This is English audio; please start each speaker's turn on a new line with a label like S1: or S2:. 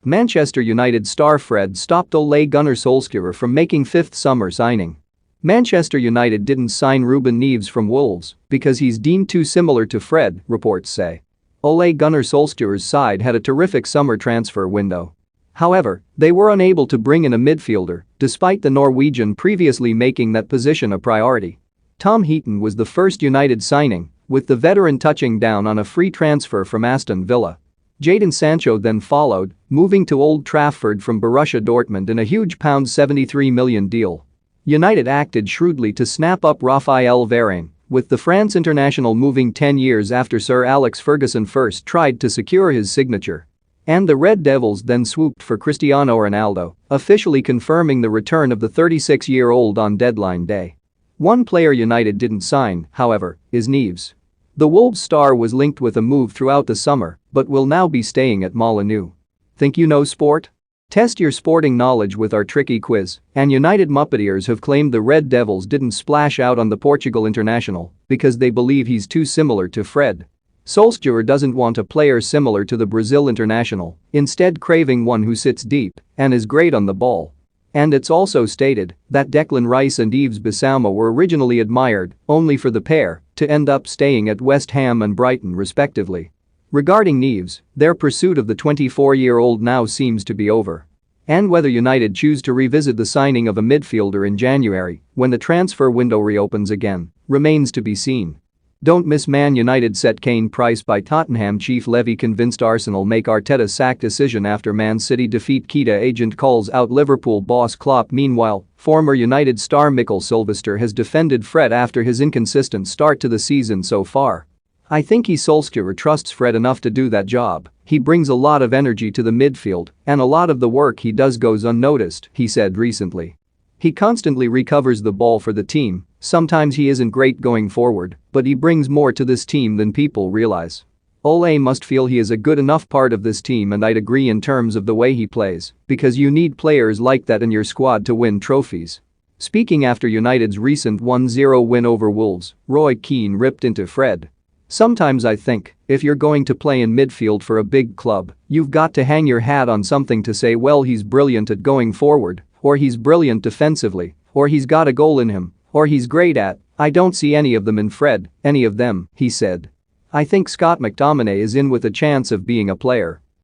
S1: Manchester United star Fred stopped Ole Gunnar Solskjaer from making fifth summer signing. Manchester United didn't sign Ruben Neves from Wolves because he's deemed too similar to Fred, reports say. Ole Gunnar Solskjaer's side had a terrific summer transfer window. However, they were unable to bring in a midfielder, despite the Norwegian previously making that position a priority. Tom Heaton was the first United signing, with the veteran touching down on a free transfer from Aston Villa. Jadon Sancho then followed, moving to Old Trafford from Borussia Dortmund in a huge £73 million deal. United acted shrewdly to snap up Raphael Varane, with the France international moving 10 years after Sir Alex Ferguson first tried to secure his signature. And the Red Devils then swooped for Cristiano Ronaldo, officially confirming the return of the 36-year-old on deadline day. One player United didn't sign, however, is Neves. The Wolves star was linked with a move throughout the summer but will now be staying at Molineux. Think you know sport? Test your sporting knowledge with our tricky quiz, and United Muppeteers have claimed the Red Devils didn't splash out on the Portugal international because they believe he's too similar to Fred. Solskjaer doesn't want a player similar to the Brazil international, instead craving one who sits deep and is great on the ball. And it's also stated that Declan Rice and Yves Bissouma were originally admired only for the pair to end up staying at West Ham and Brighton respectively. Regarding Neves, their pursuit of the 24-year-old now seems to be over. And whether United choose to revisit the signing of a midfielder in January, when the transfer window reopens again, remains to be seen. Don't miss Man United set Kane price by Tottenham chief Levy convinced Arsenal make Arteta sack decision after Man City defeat Keita agent calls out Liverpool boss Klopp. Meanwhile, former United star Mikkel Sylvester has defended Fred after his inconsistent start to the season so far. I think Solskjaer trusts Fred enough to do that job. He brings a lot of energy to the midfield and a lot of the work he does goes unnoticed, he said recently. He constantly recovers the ball for the team. Sometimes he isn't great going forward, but he brings more to this team than people realize. Ole must feel he is a good enough part of this team, and I'd agree in terms of the way he plays, because you need players like that in your squad to win trophies. Speaking after United's recent 1-0 win over Wolves, Roy Keane ripped into Fred. Sometimes I think, if you're going to play in midfield for a big club, you've got to hang your hat on something to say, well, he's brilliant at going forward, or he's brilliant defensively, or he's got a goal in him, or he's great at. I don't see any of them in Fred, any of them, he said. I think Scott McTominay is in with a chance of being a player.